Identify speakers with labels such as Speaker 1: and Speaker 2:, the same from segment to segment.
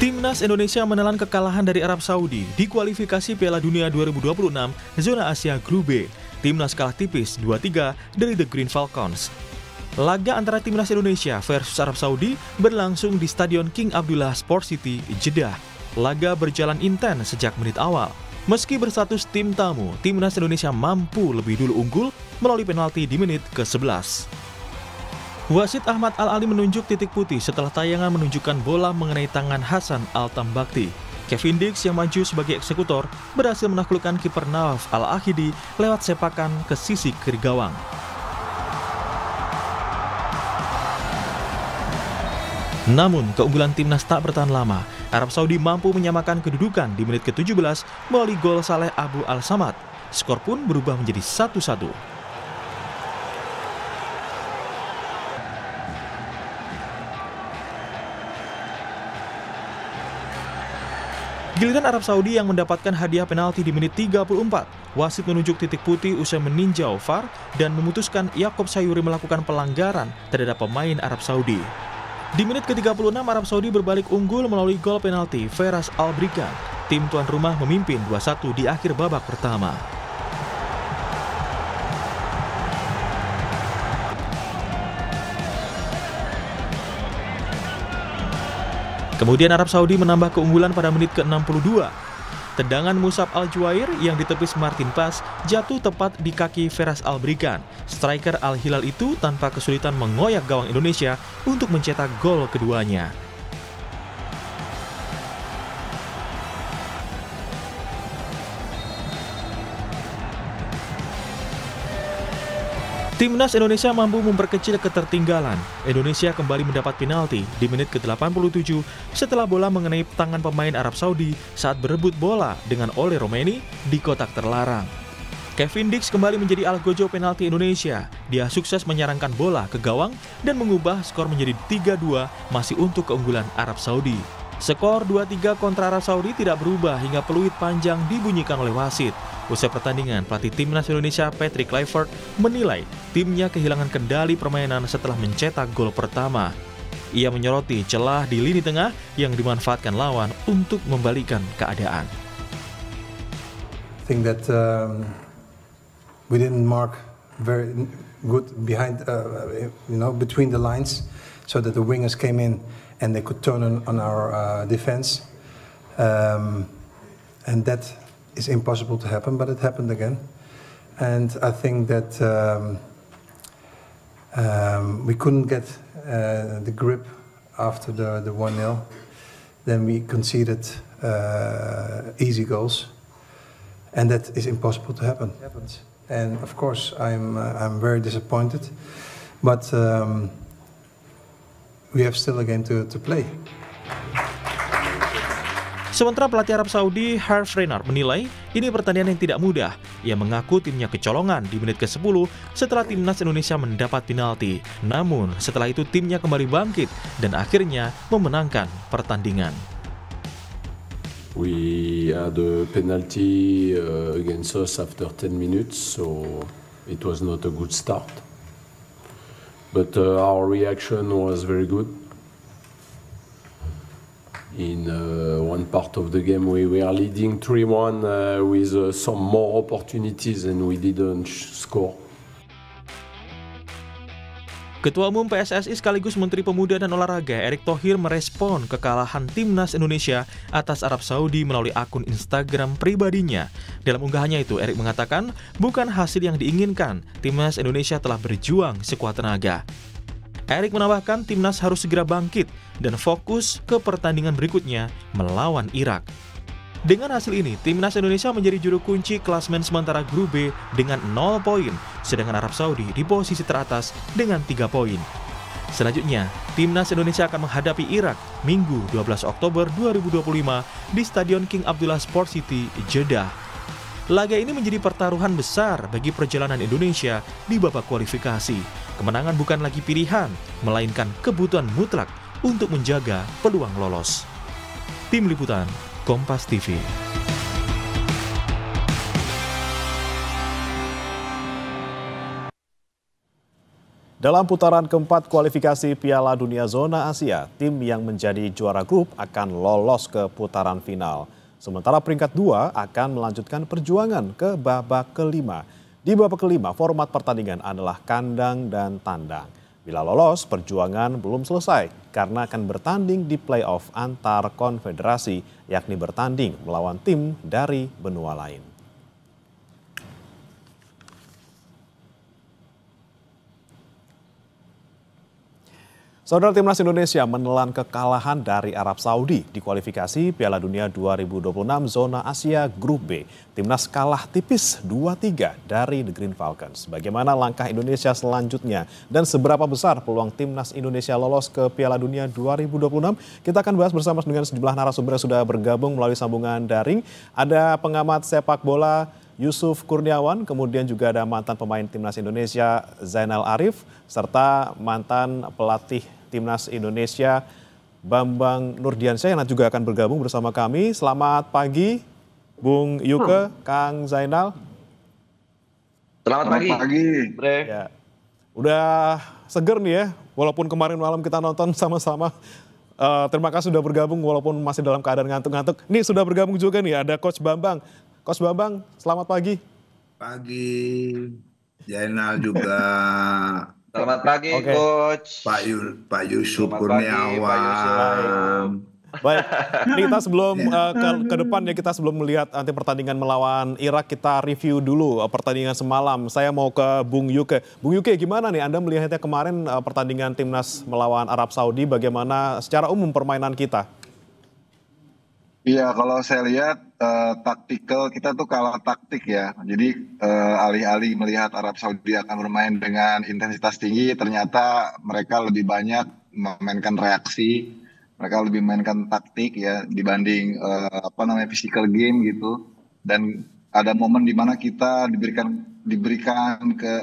Speaker 1: Timnas Indonesia menelan kekalahan dari Arab Saudi di kualifikasi Piala Dunia 2026 zona Asia Grup B. Timnas kalah tipis 2-3 dari The Green Falcons. Laga antara Timnas Indonesia versus Arab Saudi berlangsung di Stadion King Abdullah Sport City, Jeddah. Laga berjalan intens sejak menit awal. Meski berstatus tim tamu, Timnas Indonesia mampu lebih dulu unggul melalui penalti di menit ke-11. Wasit Ahmad Al-Ali menunjuk titik putih setelah tayangan menunjukkan bola mengenai tangan Hasan Al-Tambakti. Kevin Dix yang maju sebagai eksekutor berhasil menaklukkan kiper Nawaf Al-Ahidi lewat sepakan ke sisi kiri gawang. Namun, keunggulan timnas tak bertahan lama. Arab Saudi mampu menyamakan kedudukan di menit ke-17 melalui gol Saleh Abu Al-Samad. Skor pun berubah menjadi 1-1. Giliran Arab Saudi yang mendapatkan hadiah penalti di menit 34. Wasit menunjuk titik putih usai meninjau VAR dan memutuskan Yaakob Sayuri melakukan pelanggaran terhadap pemain Arab Saudi. Di menit ke-36 Arab Saudi berbalik unggul melalui gol penalti Feras Al-Brikan. Tim tuan rumah memimpin 2-1 di akhir babak pertama. Kemudian Arab Saudi menambah keunggulan pada menit ke-62. Tendangan Musab Al-Juwair yang ditepis Martin Pas jatuh tepat di kaki Feras Al-Brikan. Striker Al-Hilal itu tanpa kesulitan mengoyak gawang Indonesia untuk mencetak gol keduanya. Timnas Indonesia mampu memperkecil ketertinggalan. Indonesia kembali mendapat penalti di menit ke-87 setelah bola mengenai tangan pemain Arab Saudi saat berebut bola dengan Ole Romeni di kotak terlarang. Kevin Dix kembali menjadi algojo penalti Indonesia. Dia sukses menyerangkan bola ke gawang dan mengubah skor menjadi 3-2 masih untuk keunggulan Arab Saudi. Skor 2-3 kontra Arab Saudi tidak berubah hingga peluit panjang dibunyikan oleh wasit. Usai pertandingan, pelatih Timnas Indonesia Patrick Kluivert menilai timnya kehilangan kendali permainan setelah mencetak gol pertama. Ia menyoroti celah di lini tengah yang dimanfaatkan lawan untuk membalikkan keadaan.
Speaker 2: I think that we didn't mark very good behind, between the lines, so that the wingers came in and they could turn on our defense, and that is impossible to happen, but it happened again. And I think that we couldn't get the grip after the 1-0. Then we conceded easy goals, and that is impossible to happen. And of course, I'm very disappointed, but we have still a game to play.
Speaker 1: Sementara pelatih Arab Saudi, Herve Renard, menilai ini pertandingan yang tidak mudah. Ia mengaku timnya kecolongan di menit ke-10 setelah timnas Indonesia mendapat penalti. Namun, setelah itu timnya kembali bangkit dan akhirnya memenangkan pertandingan.
Speaker 3: We had a penalty against us after 10 minutes, so it was not a good start. But our reaction was very good. In one part of the game we were leading 3-1 with some more opportunities and we didn't score.
Speaker 1: Ketua Umum PSSI sekaligus Menteri Pemuda dan Olahraga Erick Thohir merespon kekalahan Timnas Indonesia atas Arab Saudi melalui akun Instagram pribadinya. Dalam unggahannya itu, Erick mengatakan bukan hasil yang diinginkan, Timnas Indonesia telah berjuang sekuat tenaga. Erick menambahkan timnas harus segera bangkit dan fokus ke pertandingan berikutnya melawan Irak. Dengan hasil ini, timnas Indonesia menjadi juru kunci klasmen sementara Grup B dengan 0 poin, sedangkan Arab Saudi di posisi teratas dengan 3 poin. Selanjutnya, timnas Indonesia akan menghadapi Irak Minggu 12 Oktober 2025 di Stadion King Abdullah Sport City, Jeddah. Laga ini menjadi pertaruhan besar bagi perjalanan Indonesia di babak kualifikasi. Kemenangan bukan lagi pilihan, melainkan kebutuhan mutlak untuk menjaga peluang lolos. Tim Liputan, Kompas TV.
Speaker 4: Dalam putaran keempat kualifikasi Piala Dunia Zona Asia, tim yang menjadi juara grup akan lolos ke putaran final. Sementara peringkat 2 akan melanjutkan perjuangan ke babak kelima. Di babak kelima, format pertandingan adalah kandang dan tandang. Bila lolos, perjuangan belum selesai karena akan bertanding di play-off antar konfederasi, yakni bertanding melawan tim dari benua lain. Saudara, timnas Indonesia menelan kekalahan dari Arab Saudi di kualifikasi Piala Dunia 2026 Zona Asia Grup B. Timnas kalah tipis 2-3 dari The Green Falcons. Bagaimana langkah Indonesia selanjutnya dan seberapa besar peluang timnas Indonesia lolos ke Piala Dunia 2026? Kita akan bahas bersama dengan sejumlah narasumber yang sudah bergabung melalui sambungan daring. Ada pengamat sepak bola Yusuf Kurniawan, kemudian juga ada mantan pemain timnas Indonesia Zainal Arif, serta mantan pelatih timnas Indonesia Bambang Nurdiansyah yang juga akan bergabung bersama kami. Selamat pagi, Bung Yuke, Kang Zainal.
Speaker 5: Selamat pagi.
Speaker 4: Ya. Udah seger nih ya, walaupun kemarin malam kita nonton sama-sama. Terima kasih sudah bergabung walaupun masih dalam keadaan ngantuk-ngantuk. Nih sudah bergabung juga nih, ada Coach Bambang. Coach Bambang, selamat pagi.
Speaker 6: Pagi, Zainal juga.
Speaker 5: Selamat pagi, Coach.
Speaker 6: Pak Yusuf
Speaker 5: Selamat pagi, Pak Yusuf.
Speaker 6: Kurniawan.
Speaker 4: Baik, ini kita sebelum ke depan ya, kita sebelum melihat nanti pertandingan melawan Irak, kita review dulu pertandingan semalam. Saya mau ke Bung Yuke. Bung Yuke, gimana nih Anda melihatnya kemarin pertandingan timnas melawan Arab Saudi, bagaimana secara umum permainan kita?
Speaker 7: Iya, kalau saya lihat taktikal kita tuh kalah taktik ya. Jadi alih-alih melihat Arab Saudi akan bermain dengan intensitas tinggi, ternyata mereka lebih banyak memainkan reaksi, mereka lebih memainkan taktik ya dibanding physical game gitu. Dan ada momen di mana kita diberikan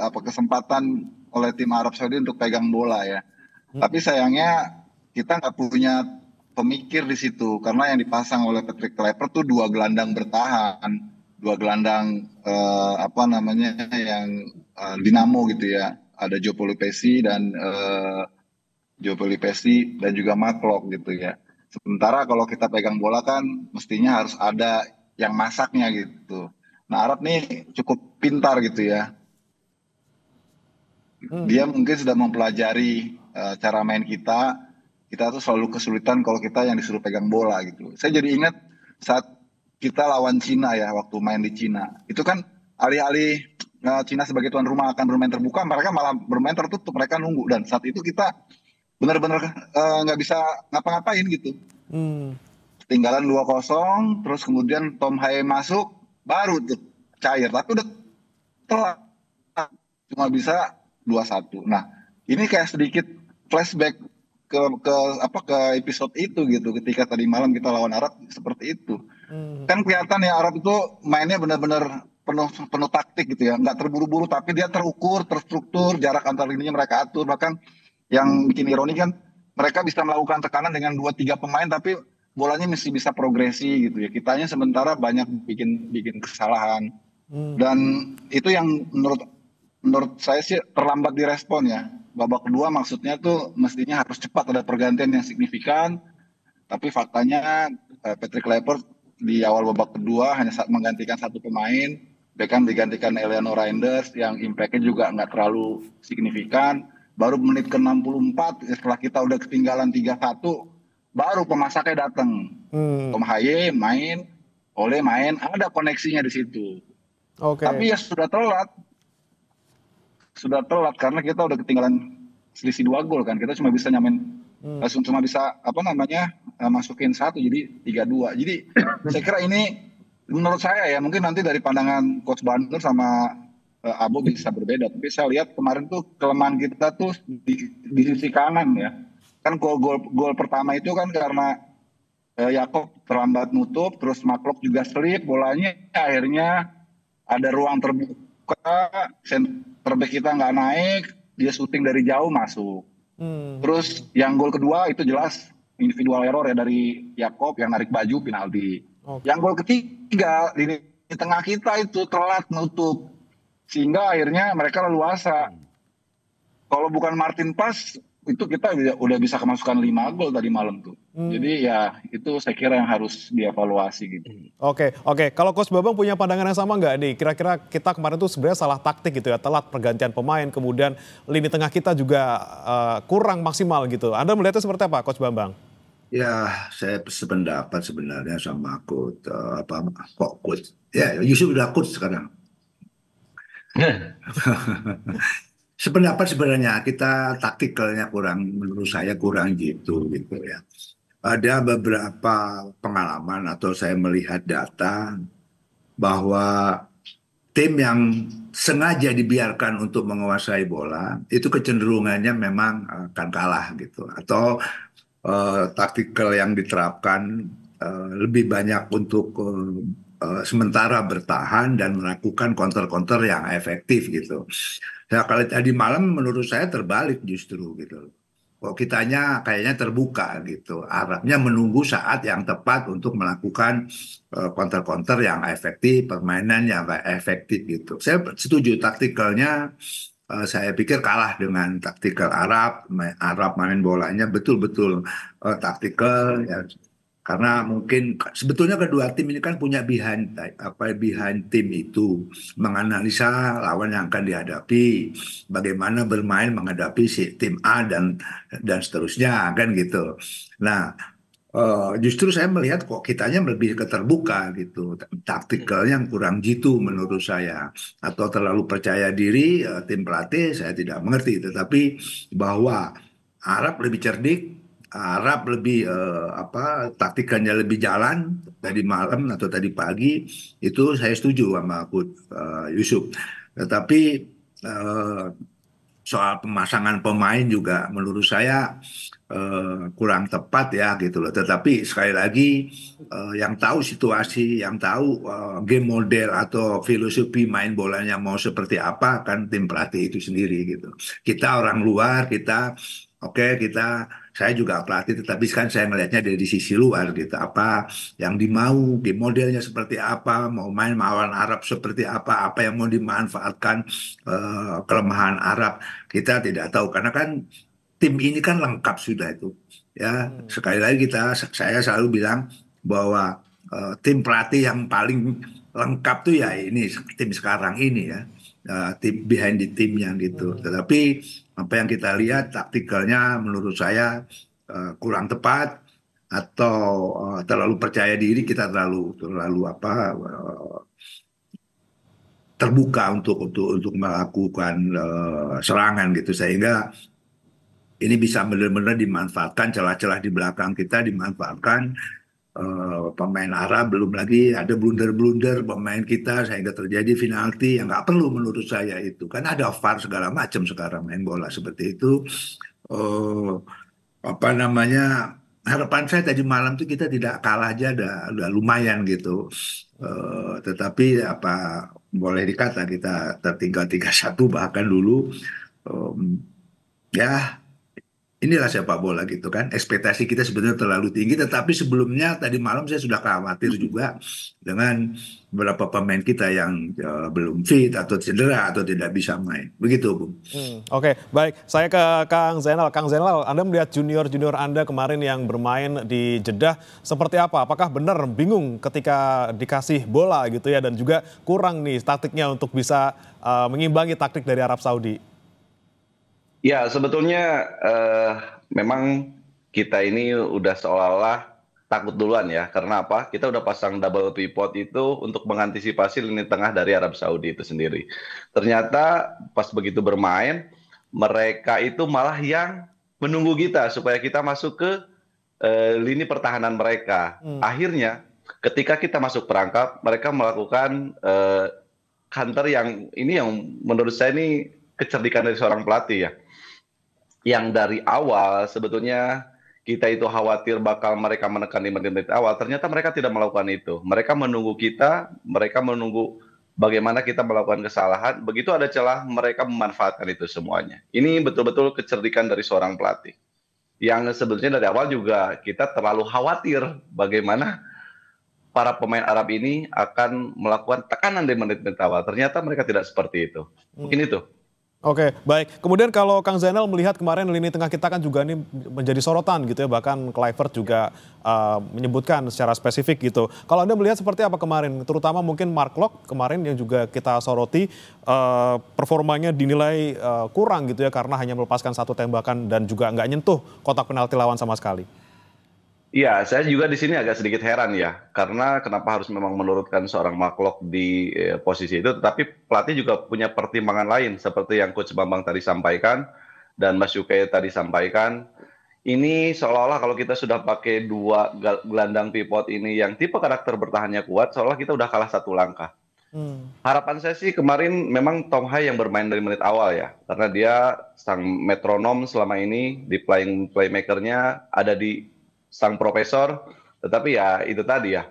Speaker 7: kesempatan oleh tim Arab Saudi untuk pegang bola ya. Tapi sayangnya kita nggak punya pemikir di situ karena yang dipasang oleh Patrick Kluivert tuh dua gelandang bertahan, dua gelandang yang dinamo gitu ya. Ada Joe Pelupessy dan juga Mark Locke gitu ya. Sementara kalau kita pegang bola kan mestinya harus ada yang masaknya gitu. Nah, Arab nih cukup pintar gitu ya. Dia mungkin sudah mempelajari cara main kita. Kita tuh selalu kesulitan kalau kita yang disuruh pegang bola gitu. Saya jadi ingat saat kita lawan Cina ya, waktu main di Cina. Itu kan alih-alih Cina sebagai tuan rumah akan bermain terbuka, mereka malah bermain tertutup, mereka nunggu. Dan saat itu kita benar-benar nggak bisa ngapa-ngapain gitu. Ketinggalan 2-0, terus kemudian Tom Haye masuk, baru tuh cair. Tapi udah telat, cuma bisa 2-1. Nah, ini kayak sedikit flashback ke episode itu gitu, ketika tadi malam kita lawan Arab seperti itu. Kan kelihatan ya Arab itu mainnya benar-benar penuh taktik gitu ya, nggak terburu-buru tapi dia terukur, terstruktur, jarak antar lininya mereka atur. Bahkan yang bikin ironi kan mereka bisa melakukan tekanan dengan 2-3 pemain tapi bolanya mesti bisa progresi gitu ya. Kitanya sementara banyak bikin kesalahan. Dan itu yang menurut saya sih terlambat direspon ya. Babak kedua maksudnya tuh mestinya harus cepat ada pergantian yang signifikan. Tapi faktanya Patrick Kluivert di awal babak kedua hanya menggantikan satu pemain. Beckham digantikan Eleanor Reinders yang impact-nya juga nggak terlalu signifikan. Baru menit ke-64 setelah kita udah ketinggalan 3-1 baru pemasaknya datang. Tom Haye main, Ole main, ada koneksinya di situ. Tapi ya sudah telat karena kita udah ketinggalan selisih 2 gol kan. Kita cuma bisa masukin 1 jadi 3-2. Jadi saya kira ini menurut saya ya, mungkin nanti dari pandangan Coach Bandar sama Abo bisa berbeda. Tapi saya lihat kemarin tuh kelemahan kita tuh di sisi kanan ya. Kan gol pertama itu kan karena Yakob terlambat nutup, terus Maklok juga slip bolanya, akhirnya ada ruang terbuka, center back kita nggak naik, dia syuting dari jauh masuk. Terus yang gol kedua itu jelas individual error ya dari Yakob yang narik baju penalti. Yang gol ketiga di tengah kita itu telat nutup sehingga akhirnya mereka leluasa. Kalau bukan Martin Pass, itu kita udah bisa kemasukan 5 gol tadi malam tuh. Jadi ya itu saya kira yang harus dievaluasi gitu.
Speaker 4: Oke. Kalau Coach Babang punya pandangan yang sama nggak nih? Kira-kira kita kemarin tuh sebenarnya salah taktik gitu ya, telat pergantian pemain, kemudian lini tengah kita juga kurang maksimal gitu. Anda melihatnya seperti apa, Coach Bambang?
Speaker 6: Ya, saya sependapat sebenarnya sama coach. Ya, Yusuf udah coach sekarang. Sependapat sebenarnya kita taktikalnya menurut saya kurang gitu ya. Ada beberapa pengalaman atau saya melihat data bahwa tim yang sengaja dibiarkan untuk menguasai bola itu kecenderungannya memang akan kalah gitu, atau taktikal yang diterapkan lebih banyak untuk sementara bertahan dan melakukan counter-counter yang efektif gitu. Nah, kalau tadi malam menurut saya terbalik justru gitu. Kok kitanya kayaknya terbuka gitu. Arabnya menunggu saat yang tepat untuk melakukan counter-counter yang efektif, permainan yang efektif gitu. Saya setuju taktikalnya, saya pikir kalah dengan taktikal Arab. Arab main bolanya betul-betul taktikal ya. Karena mungkin sebetulnya kedua tim ini kan punya behind tim itu, menganalisa lawan yang akan dihadapi, bagaimana bermain menghadapi si tim A dan seterusnya kan gitu. Nah, justru saya melihat kok kitanya lebih keterbuka gitu, taktikalnya yang kurang jitu menurut saya, atau terlalu percaya diri tim pelatih saya tidak mengerti, tetapi bahwa Arab lebih cerdik, Arab lebih taktikannya lebih jalan tadi malam atau tadi pagi, itu saya setuju sama Coach Yusuf. Tetapi soal pemasangan pemain juga menurut saya kurang tepat ya gitu loh. Tetapi sekali lagi yang tahu situasi, yang tahu game model atau filosofi main bolanya mau seperti apa kan tim pelatih itu sendiri gitu. Kita orang luar, saya juga pelatih, tetapi kan saya melihatnya dari sisi luar gitu. Apa yang dimau, game modelnya seperti apa, mau main melawan Arab seperti apa yang mau dimanfaatkan kelemahan Arab, kita tidak tahu karena kan tim ini kan lengkap sudah itu. Ya, sekali lagi saya selalu bilang bahwa tim pelatih yang paling lengkap tuh ya ini tim sekarang ini ya. Tim behind the timnya gitu. Tetapi apa yang kita lihat taktikalnya menurut saya kurang tepat, atau terlalu percaya diri, kita terlalu terbuka untuk melakukan serangan gitu, sehingga ini bisa benar-benar dimanfaatkan celah-celah di belakang kita, dimanfaatkan pemain Arab, belum lagi ada blunder-blunder pemain kita sehingga terjadi penalti yang nggak perlu menurut saya itu. Kan ada VAR segala macam sekarang main bola seperti itu. Harapan saya tadi malam tuh kita tidak kalah aja, udah lumayan gitu. Tetapi boleh dikata kita tertinggal 3-1 bahkan dulu. Ya, inilah sepak bola gitu kan. Ekspektasi kita sebenarnya terlalu tinggi, tetapi sebelumnya tadi malam saya sudah khawatir juga dengan beberapa pemain kita yang belum fit atau cedera atau tidak bisa main. Begitu, Bung.
Speaker 4: Oke, baik. Saya ke Kang Zainal. Kang Zainal, Anda melihat junior-junior Anda kemarin yang bermain di Jeddah seperti apa? Apakah benar bingung ketika dikasih bola gitu ya, dan juga kurang nih taktiknya untuk bisa mengimbangi taktik dari Arab Saudi?
Speaker 5: Ya, sebetulnya memang kita ini udah seolah-olah takut duluan ya. Karena apa? Kita udah pasang double pivot itu untuk mengantisipasi lini tengah dari Arab Saudi itu sendiri. Ternyata pas begitu bermain, mereka itu malah yang menunggu kita supaya kita masuk ke lini pertahanan mereka. Akhirnya ketika kita masuk perangkap, mereka melakukan counter yang menurut saya ini kecerdikan dari seorang pelatih ya. Yang dari awal sebetulnya kita itu khawatir bakal mereka menekan di menit-menit awal, ternyata mereka tidak melakukan itu. Mereka menunggu kita, mereka menunggu bagaimana kita melakukan kesalahan, begitu ada celah mereka memanfaatkan itu semuanya. Ini betul-betul kecerdikan dari seorang pelatih. Yang sebetulnya dari awal juga kita terlalu khawatir bagaimana para pemain Arab ini akan melakukan tekanan di menit-menit awal. Ternyata mereka tidak seperti itu. Mungkin itu.
Speaker 4: Oke, baik. Kemudian kalau Kang Zainal melihat kemarin lini tengah kita kan juga ini menjadi sorotan gitu ya, bahkan Kluivert juga menyebutkan secara spesifik gitu. Kalau Anda melihat seperti apa kemarin, terutama mungkin Mark Locke kemarin yang juga kita soroti performanya dinilai kurang gitu ya karena hanya melepaskan 1 tembakan dan juga nggak nyentuh kotak penalti lawan sama sekali.
Speaker 5: Iya, saya juga di sini agak sedikit heran ya, karena kenapa harus memang menurunkan seorang Mark Locke di posisi itu, tetapi pelatih juga punya pertimbangan lain, seperti yang Coach Bambang tadi sampaikan, dan Mas Yuke tadi sampaikan. Ini seolah-olah kalau kita sudah pakai 2 gelandang pivot ini yang tipe karakter bertahannya kuat, seolah kita udah kalah 1 langkah. Harapan saya sih kemarin memang Tom Hai yang bermain dari menit awal ya, karena dia sang metronom selama ini di playmaker-nya ada di sang profesor, tetapi ya itu tadi ya,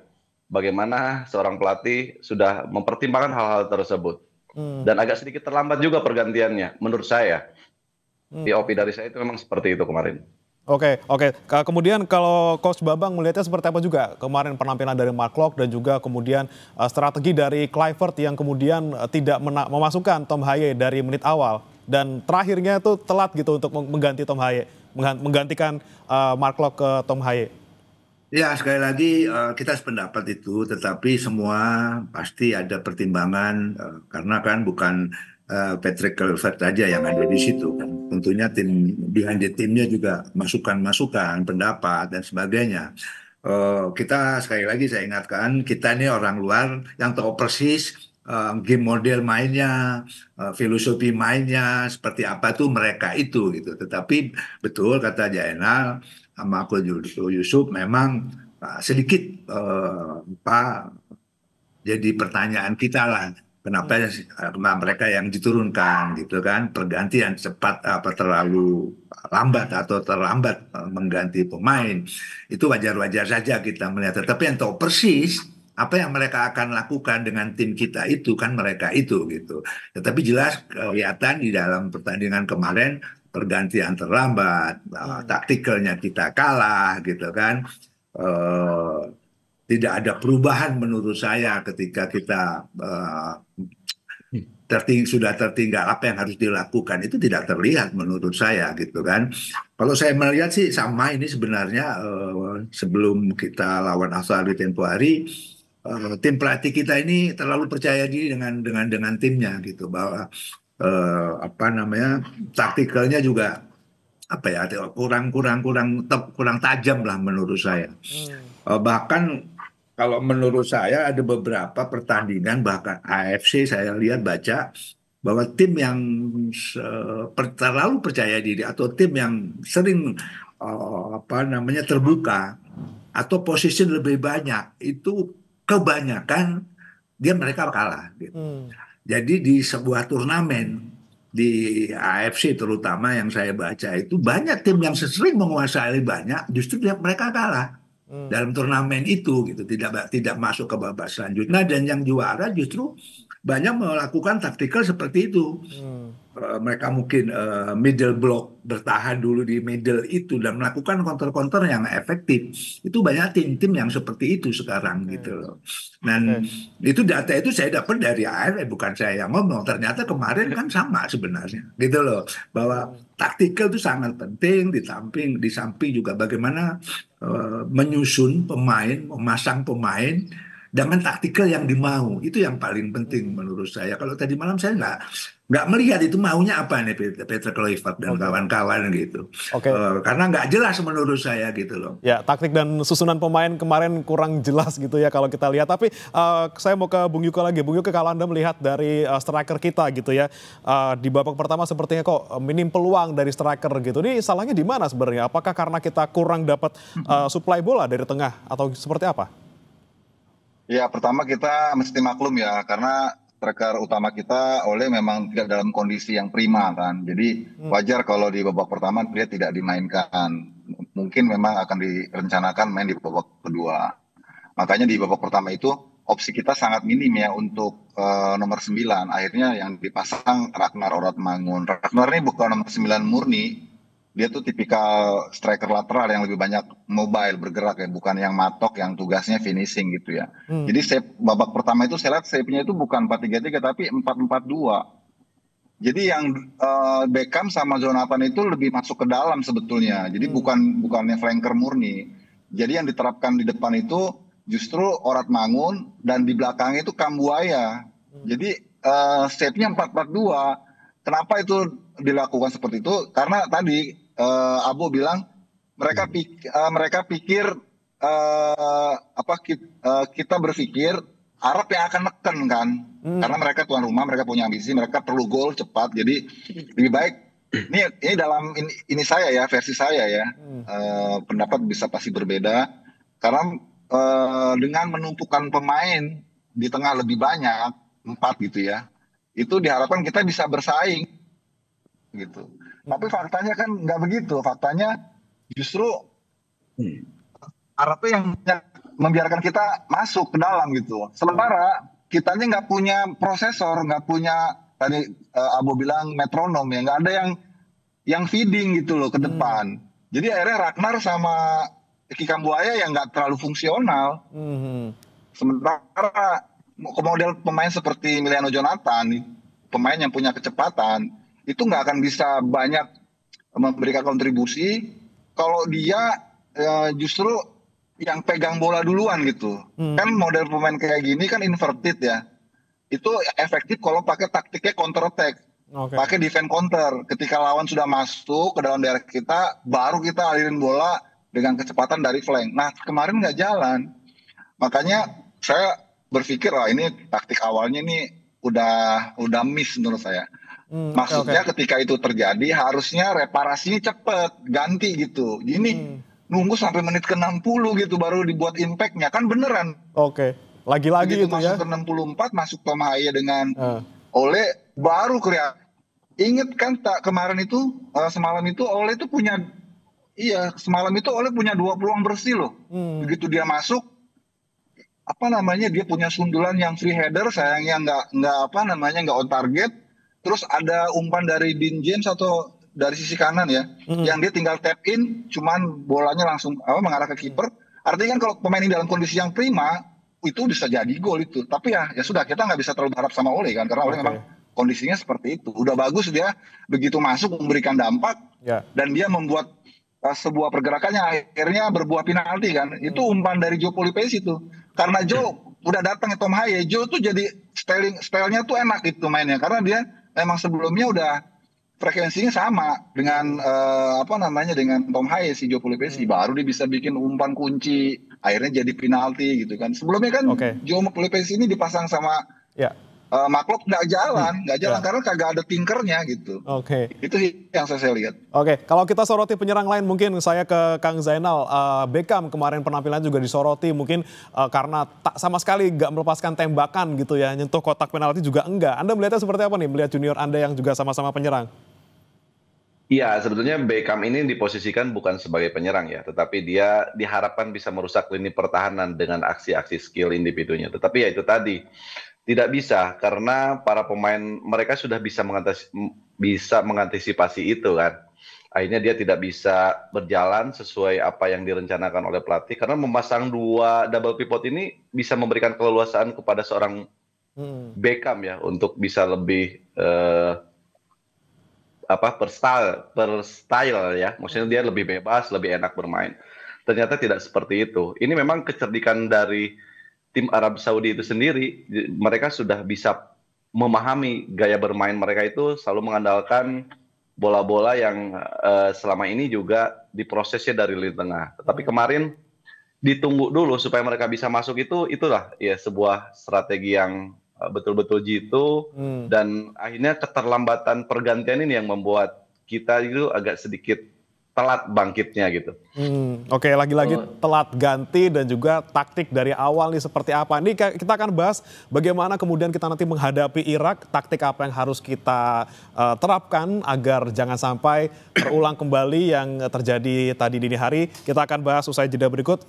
Speaker 5: bagaimana seorang pelatih sudah mempertimbangkan hal-hal tersebut. Dan agak sedikit terlambat juga pergantiannya, menurut saya. POV dari saya itu memang seperti itu kemarin.
Speaker 4: Oke. Kemudian kalau Coach Bambang melihatnya seperti apa juga kemarin penampilan dari Mark Locke dan juga kemudian strategi dari Kluivert yang kemudian tidak memasukkan Tom Haye dari menit awal dan terakhirnya itu telat gitu untuk mengganti Tom Haye, menggantikan Mark Locke ke Tom Haye.
Speaker 6: Ya, sekali lagi kita sependapat itu, tetapi semua pasti ada pertimbangan karena kan bukan Patrick Kluivert saja yang ada di situ kan. Tentunya tim behind the timnya juga masukan-masukan, pendapat dan sebagainya. Kita sekali lagi saya ingatkan, kita ini orang luar yang tahu persis game model mainnya, filosofi mainnya seperti apa tuh mereka itu gitu. Tetapi betul kata Jainal sama Ko Yusuf memang sedikit jadi pertanyaan kita lah. Kenapa mereka yang diturunkan gitu kan, pergantian cepat apa terlalu lambat atau terlambat mengganti pemain, itu wajar-wajar saja kita melihat. Tetapi yang tahu persis apa yang mereka akan lakukan dengan tim kita itu kan mereka itu gitu. Tetapi jelas kelihatan di dalam pertandingan kemarin pergantian terlambat, taktikalnya kita kalah gitu kan. Tidak ada perubahan menurut saya ketika kita sudah tertinggal apa yang harus dilakukan itu tidak terlihat menurut saya gitu kan. Kalau saya melihat sih sama ini sebenarnya sebelum kita lawan Australia tempo hari tim pelatih kita ini terlalu percaya diri dengan timnya gitu bahwa taktikalnya juga apa ya kurang tajam lah menurut saya. Bahkan kalau menurut saya ada beberapa pertandingan bahkan AFC saya lihat baca bahwa tim yang terlalu percaya diri atau tim yang sering terbuka atau posisi lebih banyak itu kebanyakan mereka kalah gitu. Jadi di sebuah turnamen di AFC terutama yang saya baca itu banyak tim yang sering menguasai banyak justru mereka kalah dalam turnamen itu gitu, tidak masuk ke babak selanjutnya dan yang juara justru banyak melakukan taktikal seperti itu. Mereka mungkin middle block bertahan dulu di middle itu dan melakukan counter-counter yang efektif. Itu banyak tim-tim yang seperti itu sekarang gitu loh. Dan itu data itu saya dapat dari AFF, bukan saya yang ngomong. Ternyata kemarin kan sama sebenarnya gitu loh. Bahwa taktikal itu sangat penting di samping juga bagaimana menyusun pemain, memasang pemain dengan taktikal yang dimau. Itu yang paling penting menurut saya. Kalau tadi malam saya nggak melihat itu maunya apa nih Patrick Kluivert dan kawan-kawan gitu. Karena nggak jelas menurut saya gitu loh.
Speaker 4: Ya, taktik dan susunan pemain kemarin kurang jelas gitu ya kalau kita lihat. Tapi saya mau ke Bung Yuko lagi. Bung Yuko, kalau Anda melihat dari striker kita gitu ya, di babak pertama sepertinya kok minim peluang dari striker gitu. Ini salahnya di mana sebenarnya? Apakah karena kita kurang dapat suplai bola dari tengah atau seperti apa?
Speaker 7: Ya, pertama kita mesti maklum ya, karena striker utama kita Ole memang tidak dalam kondisi yang prima kan. Jadi wajar kalau di babak pertama dia tidak dimainkan. Mungkin memang akan direncanakan main di babak kedua. Makanya di babak pertama itu opsi kita sangat minim ya untuk nomor 9. Akhirnya yang dipasang Ragnar Oratmangun. Ragnar ini bukan nomor 9 murni. Dia tuh tipikal striker lateral yang lebih banyak mobile, bergerak ya, bukan yang matok yang tugasnya finishing gitu ya. Jadi babak pertama itu saya lihat shape-nya itu bukan 4-3-3 tapi 4-4-2. Jadi yang Beckham sama Jonathan itu lebih masuk ke dalam sebetulnya. Jadi bukannya flanker murni. Jadi yang diterapkan di depan itu justru Orat Mangun dan di belakangnya itu Kambuaya. Jadi shape-nya 4-4-2. Kenapa itu dilakukan seperti itu? Karena tadi Abo bilang mereka pikir kita berpikir Arab yang akan neken kan, karena mereka tuan rumah, mereka punya ambisi, mereka perlu gol cepat, jadi lebih baik. Ini dalam ini saya ya, versi saya ya, pendapat bisa pasti berbeda, karena dengan menumpukan pemain di tengah lebih banyak 4 gitu ya, itu diharapkan kita bisa bersaing gitu. Tapi faktanya kan nggak begitu, faktanya justru Arabnya yang membiarkan kita masuk ke dalam gitu. Sementara kitanya nggak punya prosesor, nggak punya tadi Abo bilang metronom ya, nggak ada yang feeding gitu loh ke depan. Jadi akhirnya Ragnar sama Eki Kambuaya yang nggak terlalu fungsional. Sementara model pemain seperti Emiliano Jonathan, pemain yang punya kecepatan, itu nggak akan bisa banyak memberikan kontribusi kalau dia justru yang pegang bola duluan gitu. Kan model pemain kayak gini kan inverted ya. Itu efektif kalau pakai taktiknya counter attack. Pakai defense counter. Ketika lawan sudah masuk ke dalam daerah kita, baru kita alirin bola dengan kecepatan dari flank. Nah, kemarin nggak jalan. Makanya saya berpikir lah ini taktik awalnya ini udah miss menurut saya. Maksudnya ketika itu terjadi harusnya reparasinya cepet, ganti gitu. Ini nunggu sampai menit ke-60 gitu baru dibuat impact-nya, kan beneran.
Speaker 4: Lagi-lagi itu ya.
Speaker 7: Masuk ke 64, masuk Tomahaya dengan Ole, baru kelihatan. Ingat kan kemarin itu, semalam itu Ole itu punya, semalam itu Ole punya 2 peluang bersih loh. Begitu dia masuk, dia punya sundulan yang free header, sayangnya nggak on target. Terus ada umpan dari Dean James atau dari sisi kanan ya, yang dia tinggal tap in, cuman bolanya langsung mengarah ke kiper. Artinya kan kalau pemain ini dalam kondisi yang prima, itu bisa jadi gol itu. Tapi ya sudah, kita nggak bisa terlalu berharap sama Ole kan, karena Ole memang kondisinya seperti itu. Udah bagus dia begitu masuk memberikan dampak, dan dia membuat sebuah pergerakan yang akhirnya berbuah penalti kan. Itu umpan dari Joe Polipesi itu. Karena Joe udah datang ke Tom Haye, Joe tuh jadi stylenya tuh enak itu mainnya, karena dia memang sebelumnya udah frekuensinya sama dengan dengan Tom Haye si Joe Polipesi, baru dia bisa bikin umpan kunci akhirnya jadi penalti gitu kan. Sebelumnya kan Joe Polipesi ini dipasang sama Maklok nggak jalan karena kagak ada tinkernya gitu. Itu yang saya lihat.
Speaker 4: Kalau kita soroti penyerang lain, mungkin saya ke Kang Zainal. Beckham kemarin penampilan juga disoroti mungkin karena tak sama sekali nggak melepaskan tembakan gitu ya, nyentuh kotak penalti juga enggak. Anda melihatnya seperti apa nih, melihat junior Anda yang juga sama-sama penyerang?
Speaker 5: Iya, sebetulnya Beckham ini diposisikan bukan sebagai penyerang ya, tetapi dia diharapkan bisa merusak lini pertahanan dengan aksi-aksi skill individunya. Tetapi ya itu tadi, tidak bisa karena para pemain mereka sudah bisa mengantisipasi itu kan. Akhirnya dia tidak bisa berjalan sesuai apa yang direncanakan oleh pelatih, karena memasang 2 double pivot ini bisa memberikan keleluasaan kepada seorang Beckham ya untuk bisa lebih per style ya, maksudnya dia lebih bebas, lebih enak bermain. Ternyata tidak seperti itu. Ini memang kecerdikan dari tim Arab Saudi itu sendiri. Mereka sudah bisa memahami gaya bermain mereka itu selalu mengandalkan bola-bola yang selama ini juga diprosesnya dari lini tengah. Tetapi kemarin ditunggu dulu supaya mereka bisa masuk, itulah ya sebuah strategi yang betul-betul jitu, dan akhirnya keterlambatan pergantian ini yang membuat kita itu agak sedikit telat bangkitnya gitu.
Speaker 4: Lagi-lagi telat ganti dan juga taktik dari awal nih seperti apa. Ini kita akan bahas bagaimana kemudian kita nanti menghadapi Irak, taktik apa yang harus kita terapkan agar jangan sampai terulang kembali yang terjadi tadi dini hari. Kita akan bahas usai jeda berikut.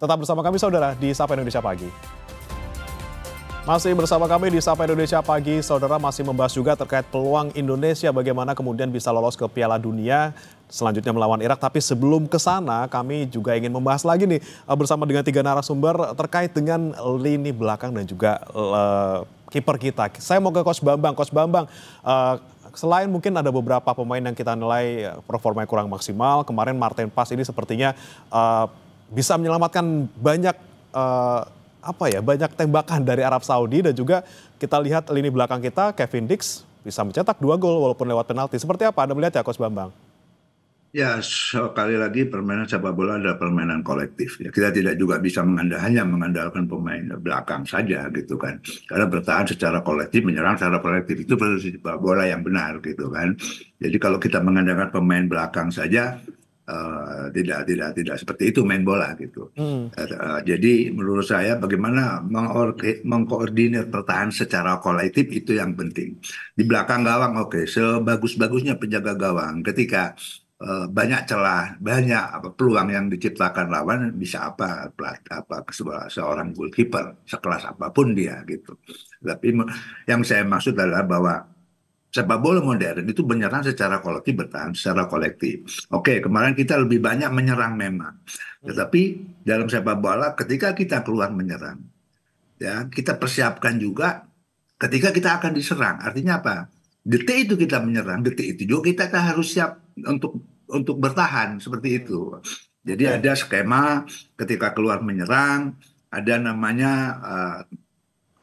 Speaker 4: Tetap bersama kami saudara di Sapa Indonesia Pagi. Masih bersama kami di Sapa Indonesia Pagi, saudara, masih membahas juga terkait peluang Indonesia bagaimana kemudian bisa lolos ke Piala Dunia selanjutnya melawan Irak. Tapi sebelum ke sana, kami juga ingin membahas lagi nih bersama dengan 3 narasumber terkait dengan lini belakang dan juga kiper kita. Saya mau ke Coach Bambang. Coach Bambang, selain mungkin ada beberapa pemain yang kita nilai performanya kurang maksimal, kemarin Martin Paes ini sepertinya bisa menyelamatkan banyak banyak tembakan dari Arab Saudi, dan juga kita lihat lini belakang kita Kevin Dix bisa mencetak 2 gol walaupun lewat penalti. Seperti apa Anda melihat ya Coach Bambang?
Speaker 6: Ya, sekali lagi permainan sepak bola adalah permainan kolektif. Ya, kita tidak juga bisa hanya mengandalkan pemain belakang saja gitu kan. Karena bertahan secara kolektif, menyerang secara kolektif itu sepak bola yang benar gitu kan. Jadi kalau kita mengandalkan pemain belakang saja, tidak seperti itu main bola gitu. Jadi menurut saya bagaimana mengkoordinir pertahanan secara kolektif itu yang penting. Di belakang gawang oke, sebagus-bagusnya penjaga gawang ketika banyak celah, banyak peluang yang diciptakan lawan, bisa apa seorang goalkeeper sekelas apapun dia gitu. Tapi yang saya maksud adalah bahwa sepak bola modern itu menyerang secara kolektif, bertahan secara kolektif. Oke, kemarin kita lebih banyak menyerang memang, tetapi dalam sepak bola ketika kita keluar menyerang, ya kita persiapkan juga ketika kita akan diserang. Artinya apa? Detik itu kita menyerang, detik itu juga kita harus siap untuk bertahan seperti itu. Jadi ada skema ketika keluar menyerang, ada namanya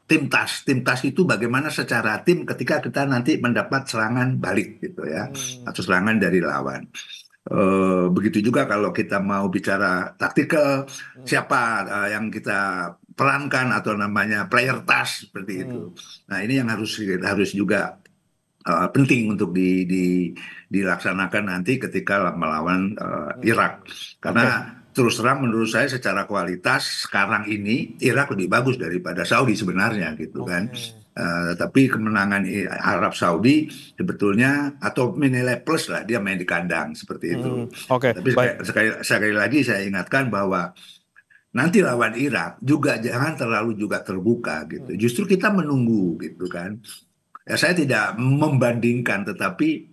Speaker 6: tim tas. Tim tas itu bagaimana secara tim ketika kita nanti mendapat serangan balik gitu ya, atau serangan dari lawan. Begitu juga kalau kita mau bicara taktikal, siapa yang kita perankan atau namanya player task seperti itu. Nah ini yang harus juga penting untuk dilaksanakan nanti ketika melawan Irak. Karena terus terang menurut saya secara kualitas sekarang ini Irak lebih bagus daripada Saudi sebenarnya gitu kan. Tapi kemenangan Arab Saudi sebetulnya atau menilai plus lah, dia main di kandang seperti itu. Tapi sekali lagi saya ingatkan bahwa nanti lawan Irak juga jangan terlalu juga terbuka gitu. Justru kita menunggu gitu kan. Ya saya tidak membandingkan, tetapi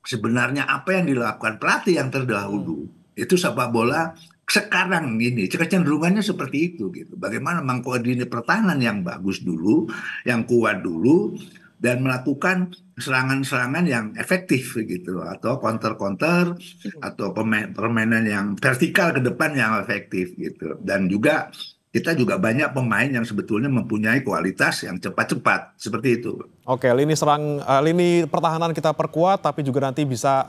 Speaker 6: sebenarnya apa yang dilakukan pelatih yang terdahulu itu sepak bola sekarang ini kecenderungannya seperti itu gitu. Bagaimana mengkoordinir pertahanan yang bagus dulu, yang kuat dulu, dan melakukan serangan-serangan yang efektif gitu, atau counter-counter atau permainan yang vertikal ke depan yang efektif gitu. Dan juga kita juga banyak pemain yang sebetulnya mempunyai kualitas yang cepat-cepat seperti itu.
Speaker 4: Oke, lini pertahanan kita perkuat, tapi juga nanti bisa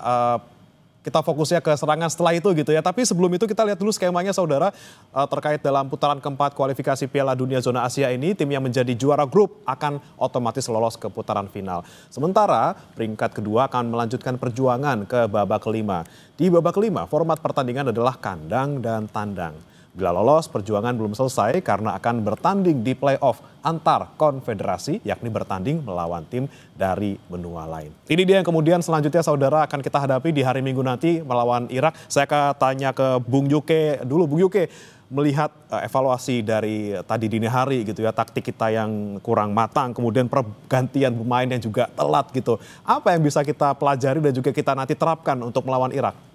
Speaker 4: kita fokusnya ke serangan setelah itu gitu ya. Tapi sebelum itu kita lihat dulu skemanya saudara, terkait dalam putaran keempat kualifikasi Piala Dunia Zona Asia ini, tim yang menjadi juara grup akan otomatis lolos ke putaran final. Sementara peringkat kedua akan melanjutkan perjuangan ke babak kelima. Di babak kelima format pertandingan adalah kandang dan tandang. Bila lolos, perjuangan belum selesai karena akan bertanding di play-off antar konfederasi, yakni bertanding melawan tim dari benua lain. Ini dia yang kemudian selanjutnya saudara akan kita hadapi di hari Minggu nanti melawan Irak. Saya akan tanya ke Bung Yuke dulu. Bung Yuke, melihat evaluasi dari tadi dini hari gitu ya, taktik kita yang kurang matang, kemudian pergantian pemain yang juga telat gitu. Apa yang bisa kita pelajari dan juga kita nanti terapkan untuk melawan Irak?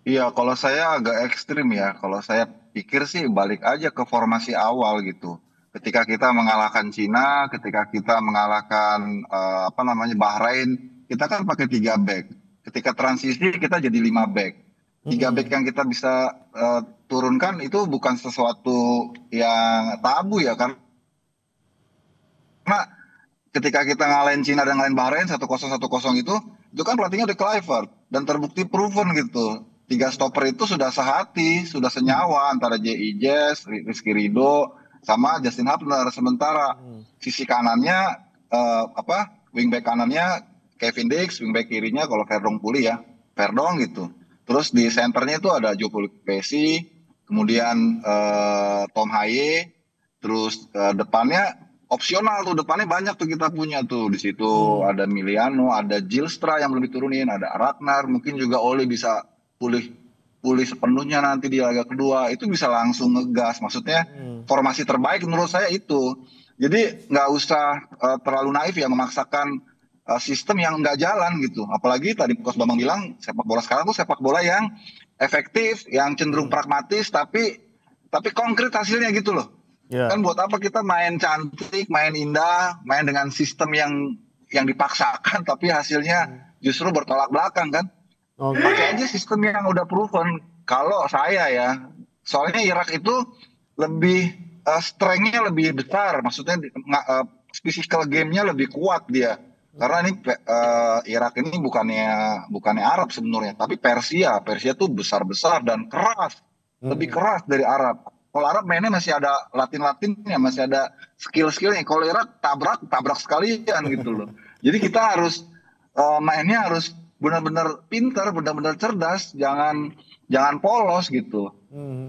Speaker 7: Iya, kalau saya agak ekstrim ya. Kalau saya pikir sih balik aja ke formasi awal gitu. Ketika kita mengalahkan Cina, ketika kita mengalahkan Bahrain, kita kan pakai 3 back. Ketika transisi kita jadi 5 back. 3 back yang kita bisa turunkan itu bukan sesuatu yang tabu ya, karena ketika kita ngalahin Cina dan ngalahin Bahrain 1-0 itu kan pelatihnya udah Kluivert dan terbukti proven gitu. 3 stopper itu sudah sehati, sudah senyawa antara J.I. Jazz, Rizky Ridho, sama Justin Hubner. Sementara sisi kanannya, wingback kanannya Kevin Dix, wingback kirinya kalau Verdong pulih ya, Verdong gitu. Terus di senternya itu ada Joe Pesci, kemudian Tom Haye, terus depannya opsional tuh, depannya banyak tuh kita punya tuh. Di situ ada Miliano, ada Gilstra yang belum diturunin, ada Ragnar, mungkin juga Oli bisa pulih sepenuhnya nanti di laga kedua, itu bisa langsung ngegas. Maksudnya formasi terbaik menurut saya itu. Jadi nggak usah terlalu naif ya memaksakan sistem yang nggak jalan gitu. Apalagi tadi Coach Bambang bilang sepak bola sekarang tuh sepak bola yang efektif, yang cenderung pragmatis, tapi konkret hasilnya gitu loh. Kan buat apa kita main cantik, main indah, main dengan sistem yang yang dipaksakan tapi hasilnya justru bertolak belakang kan. Pakai aja sistem yang udah proven. Kalau saya ya, soalnya Irak itu lebih strength-nya lebih besar, maksudnya physical game-nya lebih kuat dia. Karena ini Irak ini bukannya Arab sebenarnya, tapi Persia. Persia tuh besar-besar dan keras, lebih keras dari Arab. Kalau Arab mainnya masih ada Latin-Latinnya, masih ada skill-skillnya. Kalau Irak tabrak sekalian gitu loh. Jadi kita harus mainnya harus benar-benar pintar, benar-benar cerdas, jangan polos gitu.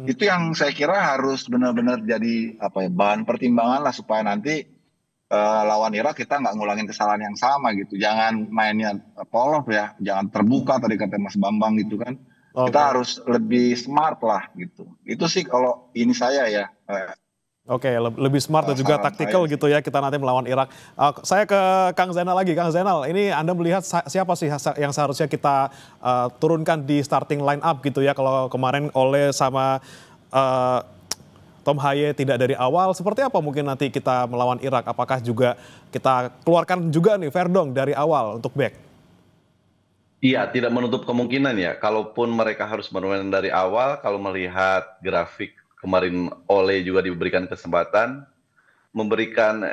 Speaker 7: Itu yang saya kira harus benar-benar jadi bahan pertimbangan lah supaya nanti lawan Irak kita nggak ngulangin kesalahan yang sama gitu. Jangan mainnya polos ya, jangan terbuka tadi kata Mas Bambang gitu kan. Kita harus lebih smart lah gitu. Itu sih kalau ini saya ya.
Speaker 4: Oke, lebih smart dan juga taktikal gitu ya kita nanti melawan Irak. Saya ke Kang Zainal lagi. Kang Zainal, ini Anda melihat siapa sih yang seharusnya kita turunkan di starting line up gitu ya? Kalau kemarin Ole sama Tom Haye tidak dari awal, seperti apa mungkin nanti kita melawan Irak? Apakah juga kita keluarkan juga nih Verdong dari awal untuk back?
Speaker 5: Iya, tidak menutup kemungkinan ya. Kalaupun mereka harus bermain dari awal, kalau melihat grafik kemarin Ole juga diberikan kesempatan, memberikan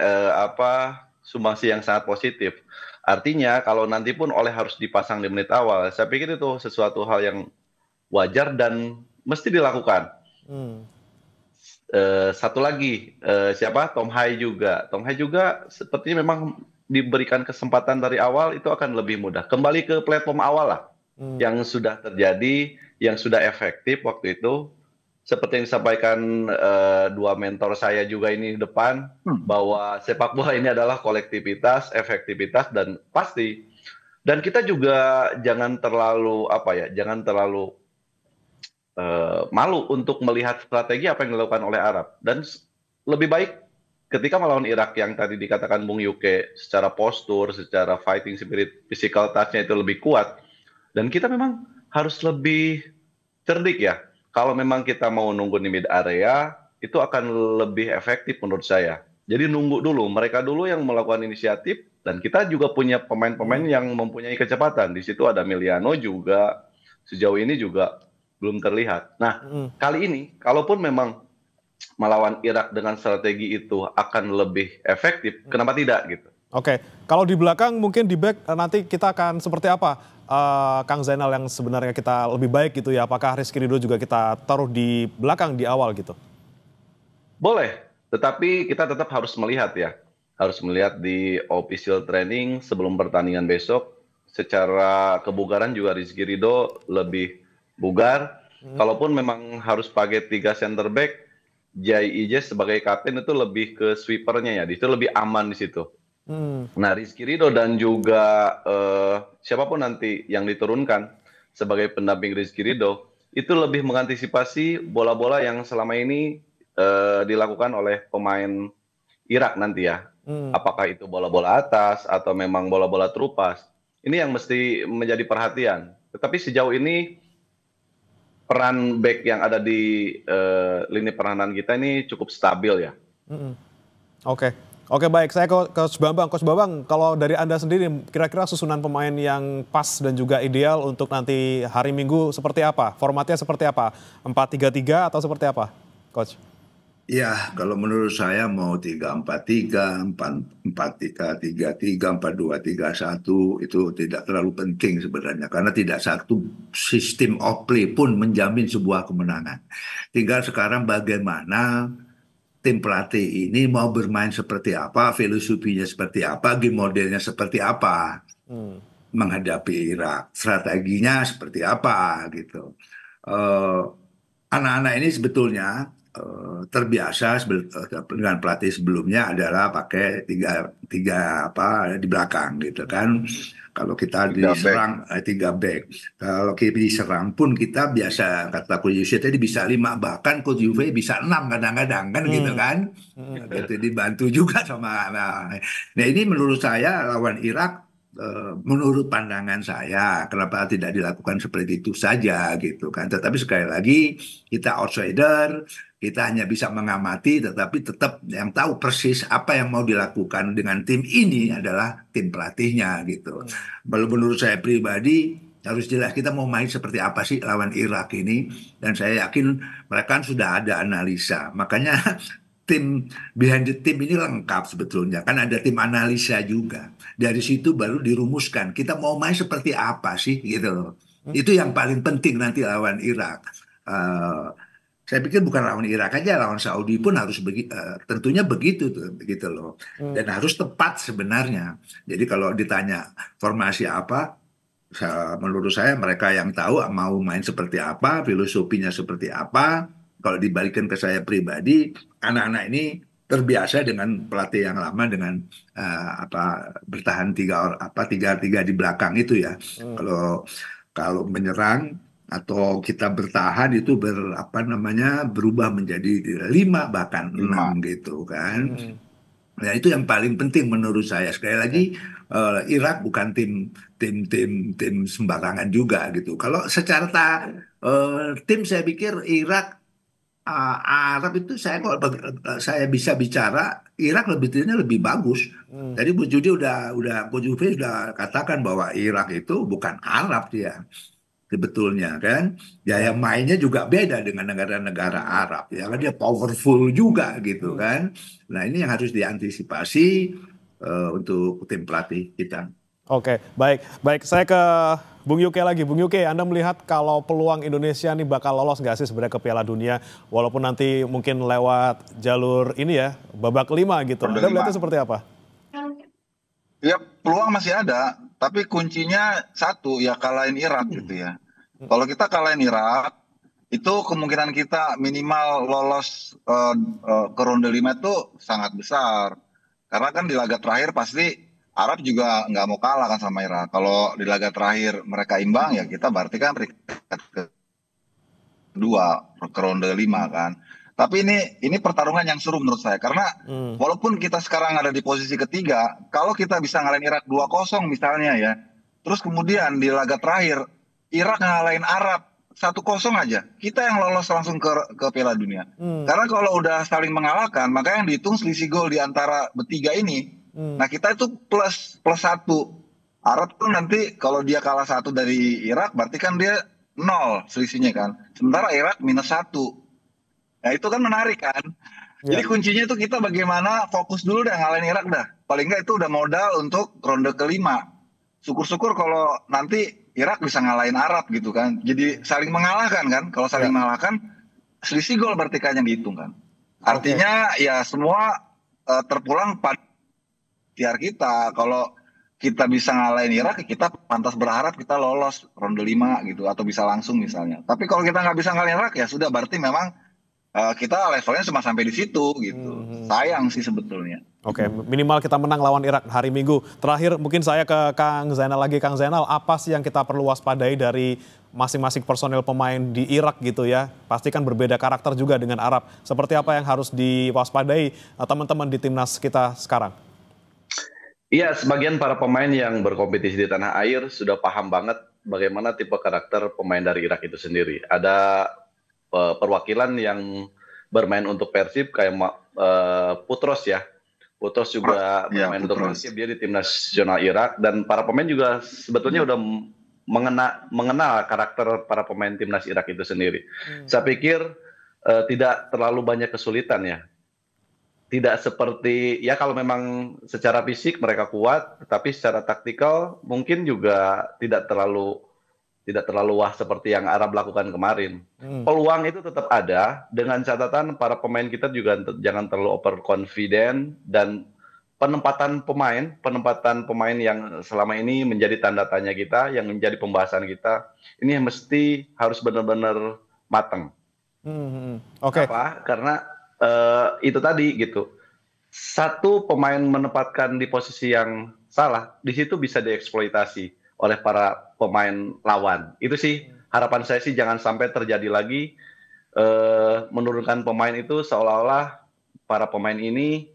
Speaker 5: sumbangsi yang sangat positif. Artinya kalau nanti pun Ole harus dipasang di menit awal, saya pikir itu sesuatu hal yang wajar dan mesti dilakukan. Satu lagi, Tom Haye juga. Tom Haye juga sepertinya memang diberikan kesempatan dari awal itu akan lebih mudah. Kembali ke platform awal lah, yang sudah terjadi, yang sudah efektif waktu itu. Seperti yang disampaikan dua mentor saya juga ini di depan, bahwa sepak bola ini adalah kolektivitas, efektivitas, dan pasti. Dan kita juga jangan terlalu malu untuk melihat strategi apa yang dilakukan oleh Arab. Dan lebih baik ketika melawan Irak yang tadi dikatakan Bung Yuke, secara postur, secara fighting spirit, physical touch-nya itu lebih kuat. Dan kita memang harus lebih cerdik ya. Kalau memang kita mau nunggu di mid area, itu akan lebih efektif menurut saya. Jadi nunggu dulu, mereka dulu yang melakukan inisiatif, dan kita juga punya pemain-pemain yang mempunyai kecepatan. Di situ ada Emiliano juga, sejauh ini juga belum terlihat. Nah, kali ini, kalaupun memang melawan Irak dengan strategi itu akan lebih efektif, kenapa tidak gitu?
Speaker 4: Oke, kalau di belakang mungkin di back nanti kita akan seperti apa? Kang Zainal yang sebenarnya kita lebih baik gitu ya, apakah Rizky Ridho juga kita taruh di belakang di awal gitu?
Speaker 5: Boleh, tetapi kita tetap harus melihat ya. Harus melihat di official training sebelum pertandingan besok. Secara kebugaran juga Rizky Ridho lebih bugar. Kalaupun memang harus pakai 3 center back, Jai Ijes sebagai kapten itu lebih ke sweepernya ya, itu lebih aman di situ. Nah, Rizky Ridho dan juga siapapun nanti yang diturunkan sebagai pendamping Rizky Ridho itu lebih mengantisipasi bola-bola yang selama ini dilakukan oleh pemain Irak nanti ya. Apakah itu bola-bola atas atau memang bola-bola terupas. Ini yang mesti menjadi perhatian. Tetapi sejauh ini peran back yang ada di lini pertahanan kita ini cukup stabil ya.
Speaker 4: Oke, baik. Saya ke Coach Bambang. Coach Bambang, kalau dari Anda sendiri, kira-kira susunan pemain yang pas dan juga ideal untuk nanti hari Minggu seperti apa? Formatnya seperti apa? 4-3-3 atau seperti apa, Coach?
Speaker 6: Ya, kalau menurut saya mau 3-4-3, 4-3-3, 4-2-3-1 itu tidak terlalu penting sebenarnya. Karena tidak satu sistem of play pun menjamin sebuah kemenangan. Tinggal sekarang bagaimana tim pelatih ini mau bermain seperti apa, filosofinya seperti apa, game modelnya seperti apa menghadapi Irak, strateginya seperti apa gitu. Anak-anak ini sebetulnya terbiasa dengan pelatih sebelumnya adalah pakai tiga di belakang gitu kan. Kalau kita diserang 3 back. Kalau kita diserang pun kita biasa, kata Coach Yusuf tadi bisa 5, bahkan Coach Juve bisa 6 kadang-kadang kan gitu kan. Gitu, dibantu juga sama. Nah ini menurut saya lawan Irak menurut pandangan saya, kenapa tidak dilakukan seperti itu saja gitu kan. Tetapi sekali lagi kita outsider, kita hanya bisa mengamati, tetapi tetap yang tahu persis apa yang mau dilakukan dengan tim ini adalah tim pelatihnya gitu. Menurut saya pribadi harus jelas kita mau main seperti apa sih lawan Irak ini, dan saya yakin mereka kan sudah ada analisa. Makanya tim behind the team ini lengkap sebetulnya. Kan ada tim analisa juga. Dari situ baru dirumuskan. Kita mau main seperti apa sih gitu loh. Itu yang paling penting nanti lawan Irak. Eh, saya pikir bukan lawan Irak aja, lawan Saudi pun harus tentunya begitu tuh, begitu loh. Dan harus tepat sebenarnya. Jadi kalau ditanya formasi apa, menurut saya mereka yang tahu mau main seperti apa, filosofinya seperti apa. Kalau dibalikin ke saya pribadi, anak-anak ini terbiasa dengan pelatih yang lama dengan bertahan tiga tiga di belakang itu ya. Kalau kalau menyerang atau kita bertahan itu berubah menjadi 5 bahkan 6 gitu kan. Nah, itu yang paling penting menurut saya. Sekali lagi, Irak bukan tim sembarangan juga gitu. Kalau secara tim saya pikir Irak, Arab itu saya bisa bicara Irak timnya lebih bagus. Tadi Coach Juve udah katakan bahwa Irak itu bukan Arab dia sebetulnya kan. Gaya mainnya juga beda dengan negara-negara Arab ya kan, dia powerful juga gitu kan. Nah, ini yang harus diantisipasi untuk tim pelatih kita.
Speaker 4: Oke, baik. Saya ke Bung Yuke lagi. Bung Yuke, Anda melihat kalau peluang Indonesia nih bakal lolos nggak sih sebenarnya ke Piala Dunia, walaupun nanti mungkin lewat jalur ini ya, babak 5 gitu. Anda melihatnya seperti apa?
Speaker 7: Ya, peluang masih ada, tapi kuncinya satu, ya kalahin Irak gitu ya. Kalau kita kalahin Irak, itu kemungkinan kita minimal lolos ke ronde 5 itu sangat besar. Karena kan di laga terakhir pasti Arab juga nggak mau kalah kan sama Irak. Kalau di laga terakhir mereka imbang, ya kita berarti kan peringkat kedua ke ronde 5 kan. Tapi ini pertarungan yang seru menurut saya, karena walaupun kita sekarang ada di posisi ketiga, kalau kita bisa ngalahin Irak 2-0 misalnya ya, terus kemudian di laga terakhir Irak ngalahin Arab 1-0 aja, kita yang lolos langsung ke Piala Dunia. Karena kalau udah saling mengalahkan, maka yang dihitung selisih gol di antara bertiga ini. Nah, kita itu plus 1. Arab tuh nanti kalau dia kalah 1 dari Irak, berarti kan dia 0 selisihnya kan. Sementara Irak -1. Nah, itu kan menarik kan. Jadi kuncinya itu kita bagaimana fokus dulu dah ngalahin Irak dah. Paling nggak itu udah modal untuk ronde kelima. Syukur-syukur kalau nanti Irak bisa ngalahin Arab gitu kan. Jadi saling mengalahkan kan. Kalau saling mengalahkan, selisih gol berarti kan yang dihitung kan. Artinya ya semua terpulang pada ikhtiar kita. Kalau kita bisa ngalahin Irak, kita pantas berharap kita lolos ronde 5 gitu. Atau bisa langsung misalnya. Tapi kalau kita nggak bisa ngalahin Irak, ya sudah berarti memang kita levelnya cuma sampai di situ gitu. Sayang sih sebetulnya.
Speaker 4: Oke, minimal kita menang lawan Irak hari Minggu. Terakhir mungkin saya ke Kang Zainal lagi. Kang Zainal, apa sih yang kita perlu waspadai dari masing-masing personel pemain di Irak gitu ya? Pasti kan berbeda karakter juga dengan Arab. Seperti apa yang harus diwaspadai teman-teman di timnas kita sekarang?
Speaker 5: Iya, sebagian para pemain yang berkompetisi di tanah air sudah paham banget bagaimana tipe karakter pemain dari Irak itu sendiri. Ada perwakilan yang bermain untuk Persib kayak Putros ya. Putros juga bermain untuk Persib, dia di timnas nasional Irak, dan para pemain juga sebetulnya udah mengenal karakter para pemain timnas Irak itu sendiri. Saya pikir tidak terlalu banyak kesulitan ya. Tidak seperti ya kalau memang secara fisik mereka kuat, tetapi secara taktikal mungkin juga tidak terlalu wah seperti yang Arab lakukan kemarin. Peluang itu tetap ada, dengan catatan para pemain kita juga jangan terlalu overconfident, dan penempatan pemain yang selama ini menjadi tanda tanya kita, yang menjadi pembahasan kita, ini mesti harus benar-benar matang.
Speaker 4: Oke.
Speaker 5: Karena itu tadi gitu. Satu pemain menempatkan di posisi yang salah, di situ bisa dieksploitasi oleh para pemain lawan. Itu sih harapan saya sih, jangan sampai terjadi lagi menurunkan pemain itu seolah-olah para pemain ini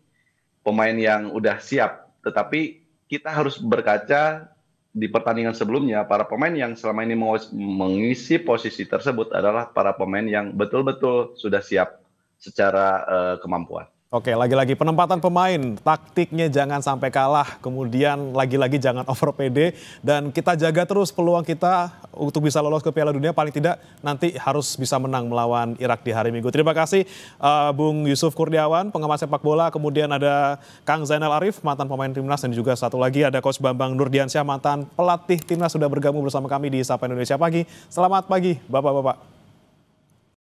Speaker 5: pemain yang udah siap. Tetapi kita harus berkaca di pertandingan sebelumnya, para pemain yang selama ini mengisi posisi tersebut adalah para pemain yang betul-betul sudah siap secara kemampuan.
Speaker 4: Oke, lagi-lagi penempatan pemain, taktiknya jangan sampai kalah, kemudian lagi-lagi jangan over PD, dan kita jaga terus peluang kita untuk bisa lolos ke Piala Dunia, paling tidak nanti harus bisa menang melawan Irak di hari Minggu. Terima kasih Bung Yusuf Kurniawan, pengamat sepak bola, kemudian ada Kang Zainal Arif, mantan pemain Timnas, dan juga satu lagi ada Coach Bambang Nurdiansyah, mantan pelatih Timnas, sudah bergabung bersama kami di Sapa Indonesia Pagi. Selamat pagi, Bapak-Bapak.